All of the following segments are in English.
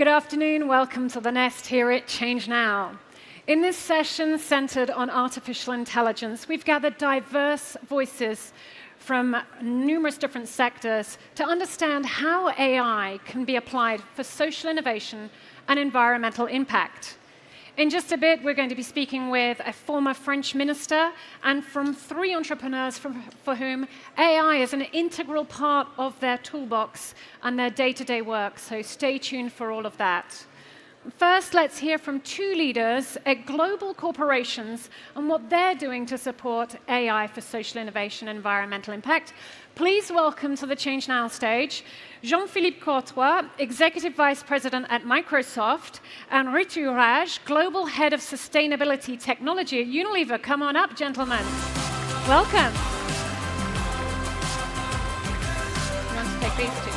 Good afternoon, welcome to the Nest here at ChangeNOW. In this session centered on artificial intelligence, we've gathered diverse voices from numerous different sectors to understand how AI can be applied for social innovation and environmental impact. In just a bit, we're going to be speaking with a former French minister and from 3 entrepreneurs for whom AI is an integral part of their toolbox and their day-to-day work, so stay tuned for all of that. First, let's hear from 2 leaders at global corporations and what they're doing to support AI for social innovation and environmental impact. Please welcome to the ChangeNOW stage Jean-Philippe Courtois, Executive Vice President at Microsoft, and Ritu Raj, Global Head of Sustainability Technology at Unilever. Come on up, gentlemen. Welcome. You want to take these 2?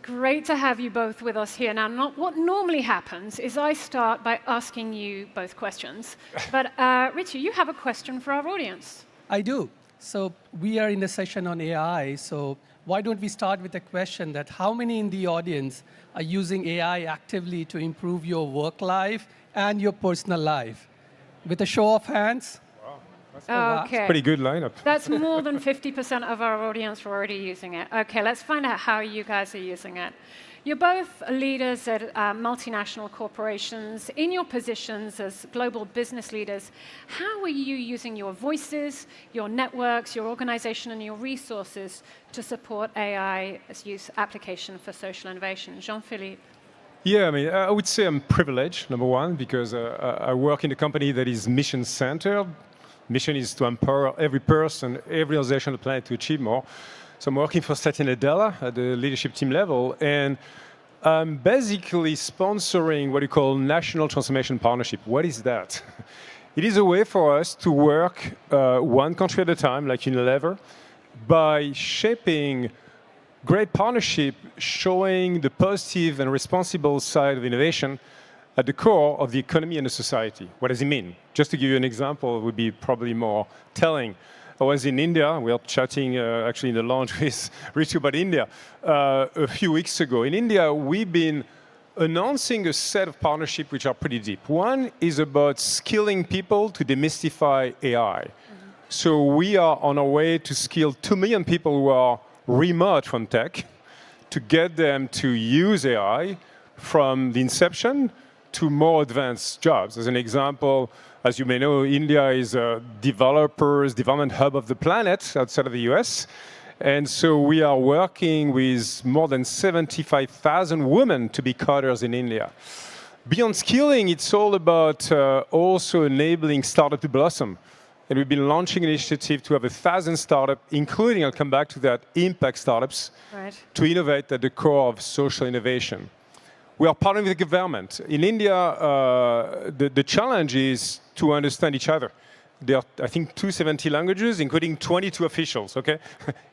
Great to have you both with us here. Now, what normally happens is I start by asking you both questions. But Ritu, you have a question for our audience. I do. So we are in a session on AI. So why don't we start with a question that how many in the audience are using AI actively to improve your work life and your personal life? With a show of hands. Okay. That's a pretty good lineup. That's more than 50% of our audience are already using it. OK, let's find out how you guys are using it. You're both leaders at multinational corporations. In your positions as global business leaders, how are you using your voices, your networks, your organization, and your resources to support AI's use application for social innovation? Jean-Philippe. Yeah, I mean, I would say I'm privileged, number one, because I work in a company that is mission-centered. Mission is to empower every person, every organization on the planet to achieve more. So I'm working for Satya Nadella at the leadership team level, and I'm basically sponsoring what you call National Transformation Partnership. What is that? It is a way for us to work one country at a time, like Unilever, by shaping great partnership, showing the positive and responsible side of innovation at the core of the economy and the society. What does it mean? Just to give you an example, it would be probably more telling. I was in India. We were chatting actually in the lounge with Ritu about India a few weeks ago. In India, we've been announcing a set of partnerships which are pretty deep. One is about skilling people to demystify AI. So we are on our way to skill 2 million people who are remote from tech to get them to use AI from the inception to more advanced jobs. As an example, as you may know, India is a development hub of the planet outside of the US. And so we are working with more than 75,000 women to be coders in India. Beyond skilling, it's all about also enabling startup to blossom. And we've been launching an initiative to have 1,000 startups, including, I'll come back to that, impact startups, to innovate at the core of social innovation. We are partnering with the government. In India, the challenge is to understand each other. There are, I think, 270 languages, including 22 officials, OK?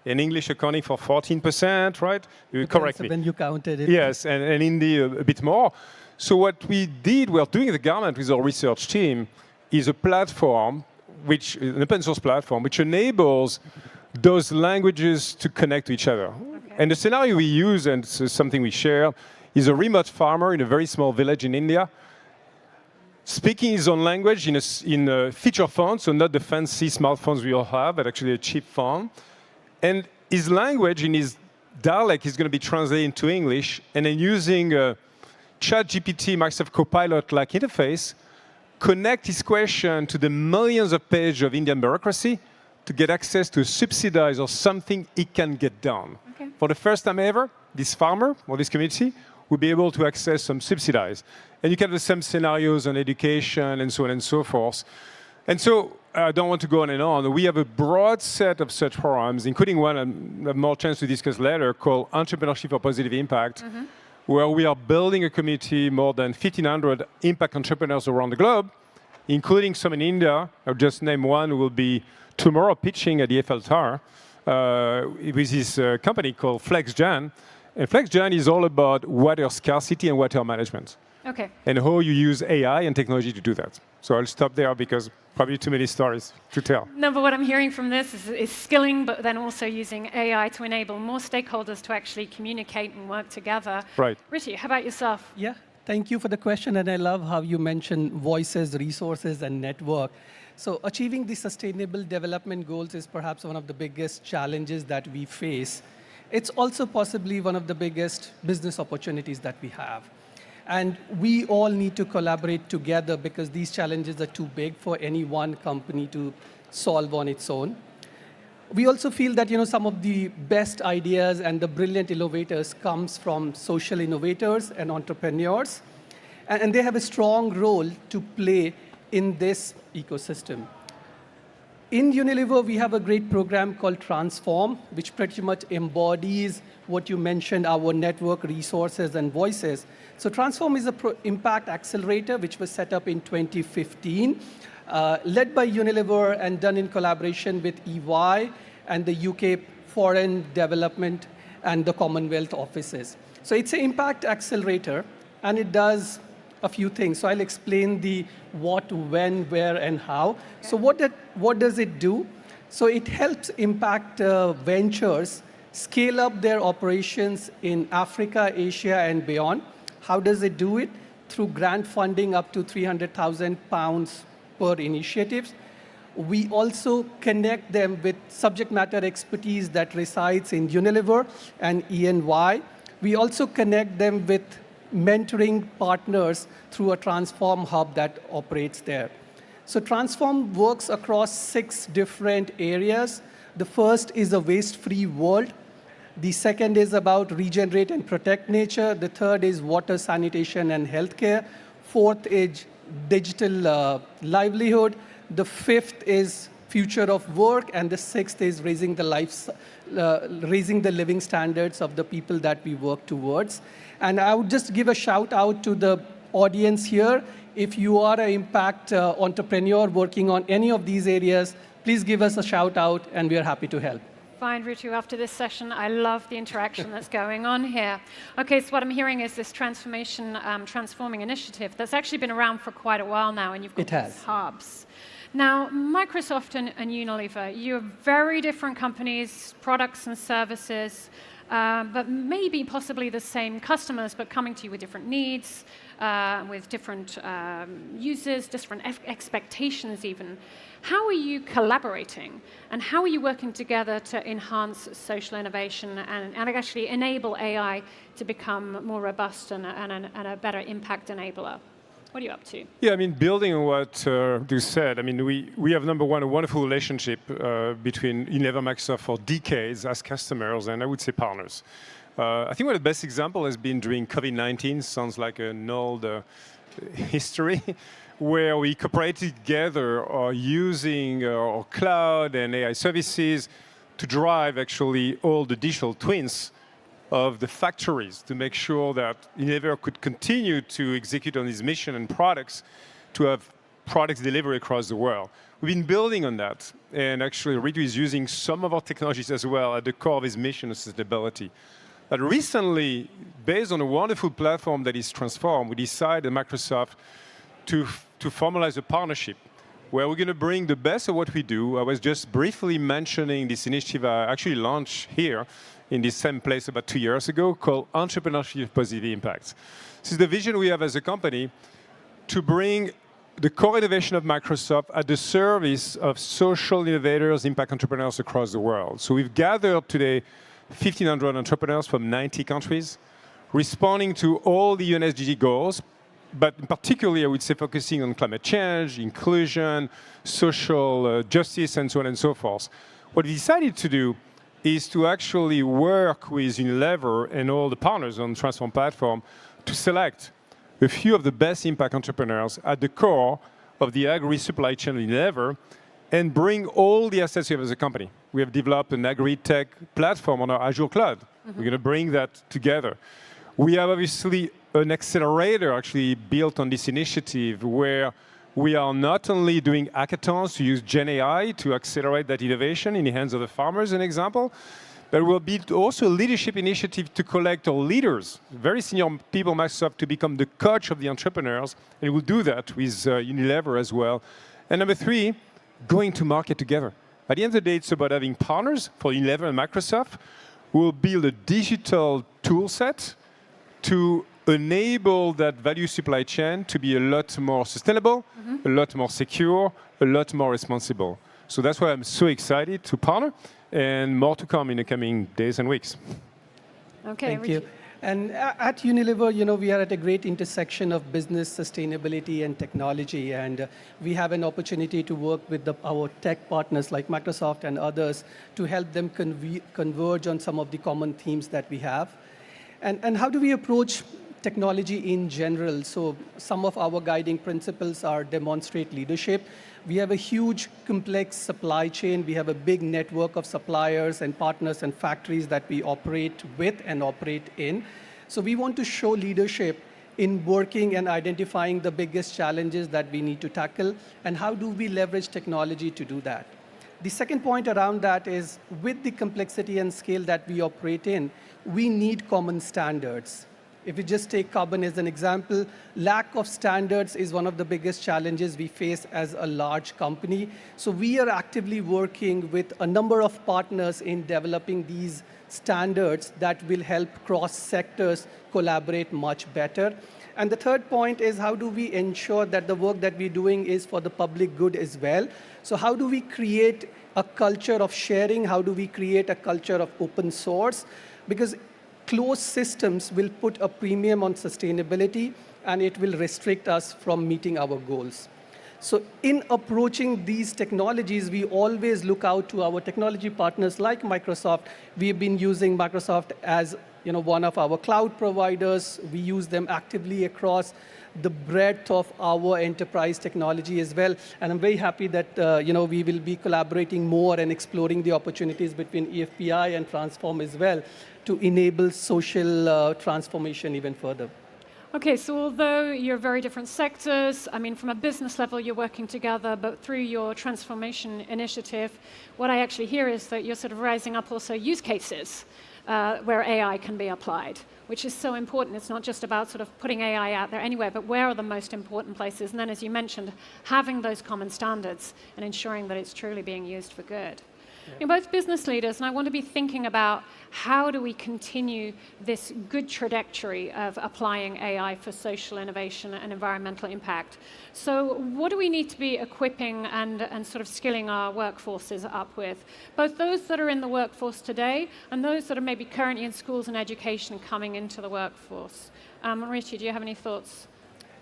In English accounting for 14%, right? You correct me. When you counted it. Yes, and Hindi a bit more. So what we did, we're doing with the government with our research team, is a platform, an open source platform, which enables those languages to connect to each other. Okay. And the scenario we use, and it's something we share, is a remote farmer in a very small village in India, speaking his own language in a feature phone, so not the fancy smartphones we all have, but actually a cheap phone. And his language in his dialect is going to be translated into English, and then using a ChatGPT, Microsoft Copilot-like interface, connect his question to the millions of pages of Indian bureaucracy to get access to a subsidize or something it can get done. Okay. For the first time ever, this farmer or this community will be able to access some subsidies. And you can have the same scenarios on education and so on and so forth. And so I don't want to go on and on. We have a broad set of such programs, including one I have more chance to discuss later, called Entrepreneurship for Positive Impact, where we are building a community, more than 1,500 impact entrepreneurs around the globe, including some in India. I'll just name one who will be tomorrow pitching at the Eiffel Tower with his company called FlexGen. And FlexGen is all about water scarcity and water management. Okay. And how you use AI and technology to do that. So I'll stop there because probably too many stories to tell. No, but what I'm hearing from this is skilling, but then also using AI to enable more stakeholders to actually communicate and work together. Right. Ritu, how about yourself? Yeah, thank you for the question, and I love how you mentioned voices, resources, and network. So achieving the sustainable development goals is perhaps one of the biggest challenges that we face. It's also possibly one of the biggest business opportunities that we have. And we all need to collaborate together because these challenges are too big for any one company to solve on its own. We also feel that some of the best ideas and the brilliant innovators comes from social innovators and entrepreneurs. And they have a strong role to play in this ecosystem. In Unilever, we have a great program called Transform, which pretty much embodies what you mentioned, our network, resources, and voices. So Transform is an impact accelerator, which was set up in 2015, led by Unilever and done in collaboration with EY and the UK Foreign Development and the Commonwealth offices. So it's an impact accelerator, and it does a few things. So I'll explain the what, when, where, and how. So what does it do? So it helps impact ventures scale up their operations in Africa, Asia, and beyond. How does it do it? Through grant funding up to £300,000 per initiative. We also connect them with subject matter expertise that resides in Unilever and E&Y. We also connect them with mentoring partners through a Transform hub that operates there. So Transform works across 6 different areas. The first is a waste-free world. The second is about regenerate and protect nature. The third is water, sanitation, and healthcare. Fourth is digital livelihood. The fifth is future of work. And the sixth is raising the living standards of the people that we work towards. And I would just give a shout out to the audience here. If you are an impact entrepreneur working on any of these areas, please give us a shout out, and we are happy to help. Fine, Ritu, after this session, I love the interaction that's going on here. Okay, so what I'm hearing is this transforming initiative that's actually been around for quite a while now, and you've got these hubs. Now, Microsoft and Unilever, you're very different companies, products and services, but maybe possibly the same customers, but coming to you with different needs, with different users, different expectations even. How are you collaborating, and how are you working together to enhance social innovation and actually enable AI to become more robust and a better impact enabler? What are you up to? Yeah, I mean, building on what Du said, I mean, we have, number one, a wonderful relationship between Unilever and Microsoft for decades as customers, and I would say partners. I think one of the best examples has been during COVID-19, sounds like an old history, where we cooperated together using our cloud and AI services to drive actually all the digital twins of the factories to make sure that Unilever could continue to execute on its mission and products to have products delivered across the world. We've been building on that, and actually Ritu is using some of our technologies as well at the core of his mission of sustainability. But recently, based on a wonderful platform that is Transform, we decided at Microsoft to formalize a partnership where we're going to bring the best of what we do. I was just briefly mentioning this initiative I actually launched here in this same place about 2 years ago called Entrepreneurship with Positive Impact. This is the vision we have as a company to bring the core innovation of Microsoft at the service of social innovators, impact entrepreneurs across the world. So we've gathered today 1,500 entrepreneurs from 90 countries, responding to all the UN SDG goals, but particularly, I would say, focusing on climate change, inclusion, social justice, and so on and so forth. What we decided to do is to actually work with Unilever and all the partners on the Transform platform to select a few of the best impact entrepreneurs at the core of the agri-supply chain of Unilever and bring all the assets we have as a company. We have developed an agri-tech platform on our Azure cloud. We're going to bring that together. We have obviously an accelerator actually built on this initiative where we are not only doing hackathons to use Gen AI to accelerate that innovation in the hands of the farmers, an example, But we'll build also a leadership initiative to collect our leaders, very senior people at Microsoft, to become the coach of the entrepreneurs. And we'll do that with Unilever as well. And number 3, going to market together. At the end of the day, it's about having partners for Unilever and Microsoft. We'll build a digital tool set to enable that value supply chain to be a lot more sustainable, a lot more secure, a lot more responsible. So that's why I'm so excited to partner, and more to come in the coming days and weeks. Okay, Thank you. And at Unilever, we are at a great intersection of business, sustainability, and technology. And we have an opportunity to work with our tech partners like Microsoft and others to help them converge on some of the common themes that we have. And how do we approach technology in general? So some of our guiding principles are demonstrate leadership. We have a huge, complex supply chain. We have a big network of suppliers and partners and factories that we operate with and operate in. So we want to show leadership in working and identifying the biggest challenges that we need to tackle, and how do we leverage technology to do that. The second point around that is, with the complexity and scale that we operate in, we need common standards. If we just take carbon as an example, lack of standards is one of the biggest challenges we face as a large company. So we are actively working with a number of partners in developing these standards that will help cross-sectors collaborate much better. And the third point is, how do we ensure that the work that we're doing is for the public good as well? So how do we create a culture of sharing? How do we create a culture of open source? Because closed systems will put a premium on sustainability, and it will restrict us from meeting our goals. So in approaching these technologies, we always look out to our technology partners like Microsoft. We've been using Microsoft as one of our cloud providers. We use them actively across the breadth of our enterprise technology as well. And I'm very happy that we will be collaborating more and exploring the opportunities between EFPI and Transform as well to enable social transformation even further. Okay, so although you're very different sectors, I mean, from a business level, you're working together, but through your transformation initiative, what I actually hear is that you're sort of rising up also use cases where AI can be applied, which is so important. It's not just about sort of putting AI out there anywhere, but where are the most important places? And then, as you mentioned, having those common standards and ensuring that it's truly being used for good. You're both business leaders, and I want to be thinking about how do we continue this good trajectory of applying AI for social innovation and environmental impact. So what do we need to be equipping and sort of skilling our workforces up with? Both those that are in the workforce today and those that are maybe currently in schools and education coming into the workforce. Ritu, do you have any thoughts?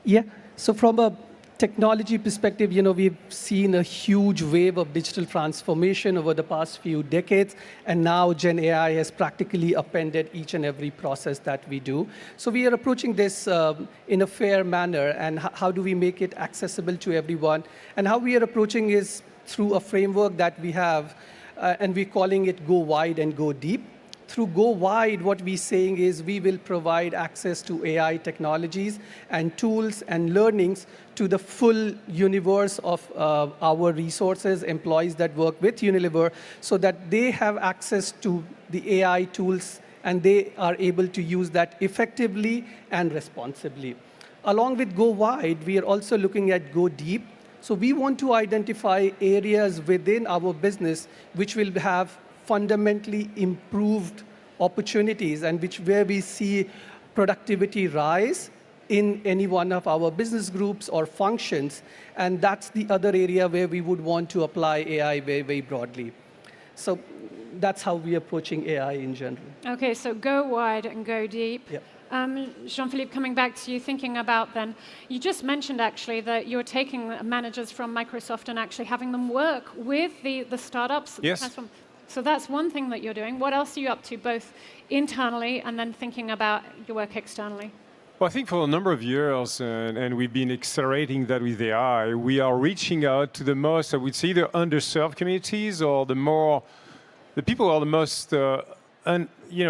Yeah, so from a technology perspective, we've seen a huge wave of digital transformation over the past few decades, and now Gen AI has practically upended each and every process that we do. So we are approaching this in a fair manner, and how do we make it accessible to everyone? And how we are approaching is through a framework that we have, and we're calling it Go Wide and Go Deep. Through Go Wide, what we're saying is we will provide access to AI technologies and tools and learnings to the full universe of our resources, employees that work with Unilever, so that they have access to the AI tools and they are able to use that effectively and responsibly. Along with Go Wide, we are also looking at Go Deep. So we want to identify areas within our business which will have fundamentally improved opportunities and where we see productivity rise in any one of our business groups or functions. And that's the other area where we would want to apply AI very, very broadly. So that's how we're approaching AI in general. Okay, so go wide and go deep. Yep. Jean-Philippe, coming back to you, thinking about then, you just mentioned actually that you're taking managers from Microsoft and actually having them work with the startups. Yes. So that's one thing that you're doing. What else are you up to, both internally and then thinking about your work externally? Well, I think for a number of years, and we've been accelerating that with AI, we are reaching out to the most, I would say, either underserved communities or the people who are the most,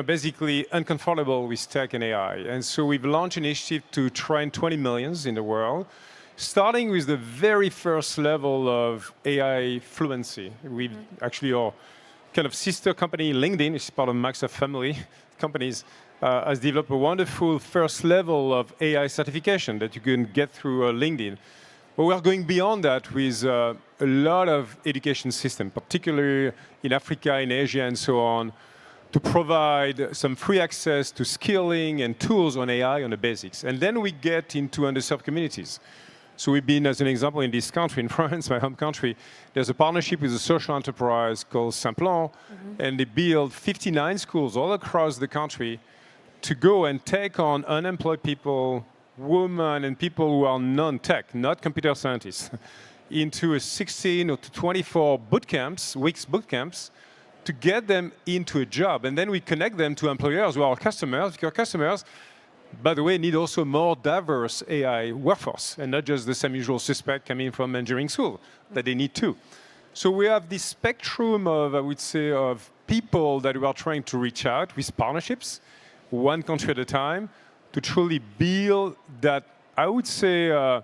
basically uncomfortable with tech and AI. And so we've launched an initiative to train 20 millions in the world, starting with the very first level of AI fluency. We actually are kind of sister company, LinkedIn, which is part of Microsoft family companies, has developed a wonderful first level of AI certification that you can get through LinkedIn. But we are going beyond that with a lot of education systems, particularly in Africa, in Asia, and so on, to provide some free access to skilling and tools on AI on the basics. And then we get into underserved communities. So we've been, as an example, in this country, in France, my home country, there's a partnership with a social enterprise called Simplon, and they build 59 schools all across the country to go and take on unemployed people, women, and people who are non-tech, not computer scientists, into a 16 or 24 weeks boot camps, to get them into a job. And then we connect them to employers who are our customers, because customers, by the way, need also more diverse AI workforce, and not just the same usual suspect coming from engineering school, that they need too. So we have this spectrum of, I would say, of people that we are trying to reach out with partnerships, one country at a time, to truly build that, I would say,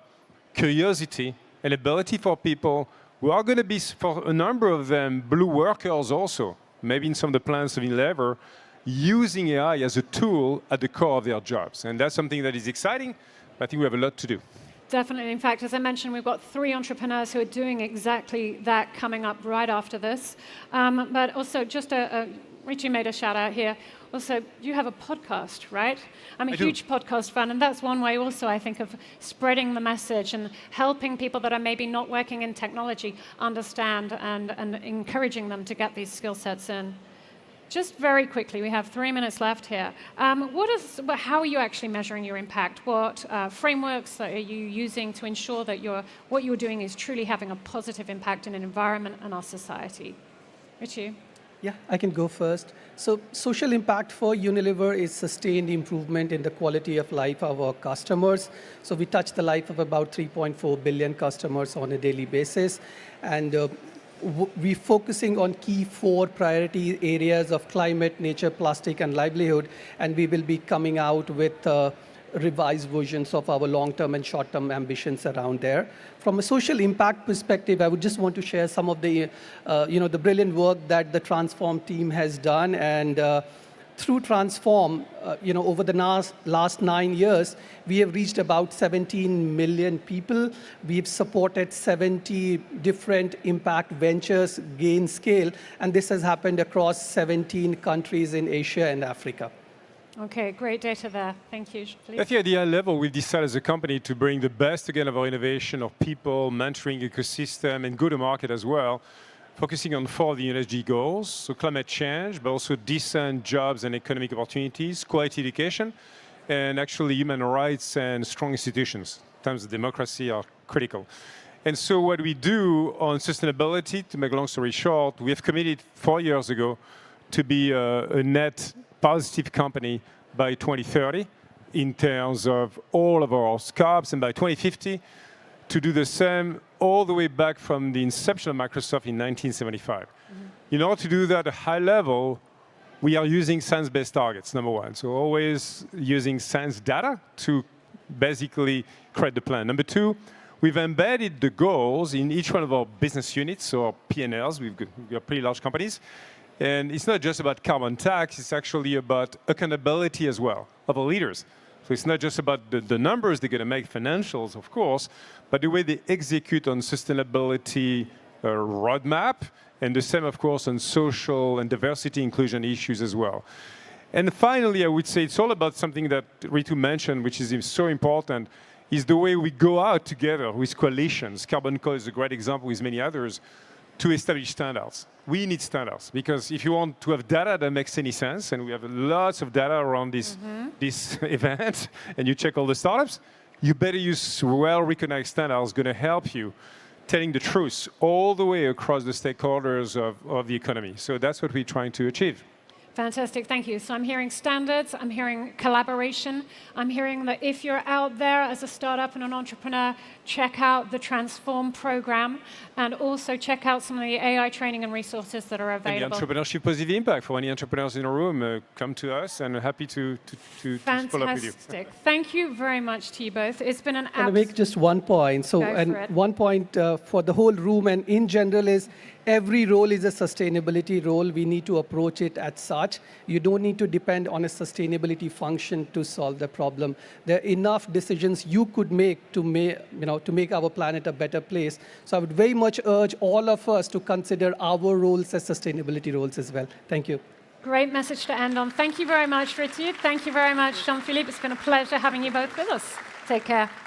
curiosity and ability for people who are going to be, for a number of them, blue workers also, maybe in some of the plants of Unilever, using AI as a tool at the core of their jobs. And that's something that is exciting, but I think we have a lot to do. Definitely. In fact, as I mentioned, we've got 3 entrepreneurs who are doing exactly that coming up right after this. But also, just Ritu made a shout out here. Also, you have a podcast, right? I'm a huge podcast fan, and that's one way also, I think, of spreading the message and helping people that are maybe not working in technology understand and encouraging them to get these skill sets in. Just very quickly, we have 3 minutes left here. How are you actually measuring your impact? What frameworks are you using to ensure that what you're doing is truly having a positive impact in an environment and our society? Ritu? Yeah, I can go first. So social impact for Unilever is sustained improvement in the quality of life of our customers. So we touch the life of about 3.4 billion customers on a daily basis. And we're focusing on key 4 priority areas of climate, nature, plastic, and livelihood. And we will be coming out with revised versions of our long-term and short-term ambitions around there. From a social impact perspective, I would just want to share some of the, the brilliant work that the Transform team has done. And through Transform, over the last 9 years, we have reached about 17 million people. We've supported 70 different impact ventures, gain scale, and this has happened across 17 countries in Asia and Africa. Okay, great data there. Thank you. I think at the high level, we've decided as a company to bring the best again of our innovation, of people, mentoring ecosystem, and go-to-market as well, focusing on 4 of the ESG goals, so climate change, but also decent jobs and economic opportunities, quality education, and actually human rights and strong institutions. Times of democracy are critical. And so what we do on sustainability, to make a long story short, we have committed 4 years ago to be a net positive company by 2030 in terms of all of our scopes, and by 2050 to do the same all the way back from the inception of Microsoft in 1975. In order to do that at a high level, we are using science-based targets, number one. So always using science data to basically create the plan. Number 2, we've embedded the goals in each one of our business units, or P&Ls. We've got pretty large companies. And it's not just about carbon tax, it's actually about accountability as well of our leaders. So it's not just about the numbers they're going to make, financials, of course, but the way they execute on sustainability roadmap, and the same, of course, on social and diversity inclusion issues as well. And finally, I would say it's all about something that Ritu mentioned, which is so important, is the way we go out together with coalitions. Carbon Co is a great example with many others, to establish standards. We need standards, because if you want to have data that makes any sense, and we have lots of data around this event, and you check all the startups, you better use well-recognized standards going to help you telling the truth all the way across the stakeholders of the economy. So that's what we're trying to achieve. Fantastic, thank you. So I'm hearing standards, I'm hearing collaboration, I'm hearing that if you're out there as a startup and an entrepreneur, check out the Transform program, and also check out some of the AI training and resources that are available. And the entrepreneurship positive impact. For any entrepreneurs in the room, come to us, and happy to follow up with you. Fantastic. Thank you very much to you both. It's been an absolute... Can I make just one point? So, one point for the whole room and in general is, every role is a sustainability role. We need to approach it as such. You don't need to depend on a sustainability function to solve the problem. There are enough decisions you could make to make our planet a better place. So I would very much urge all of us to consider our roles as sustainability roles as well. Thank you. Great message to end on. Thank you very much, Ritu. Thank you very much, Jean-Philippe. It's been a pleasure having you both with us. Take care.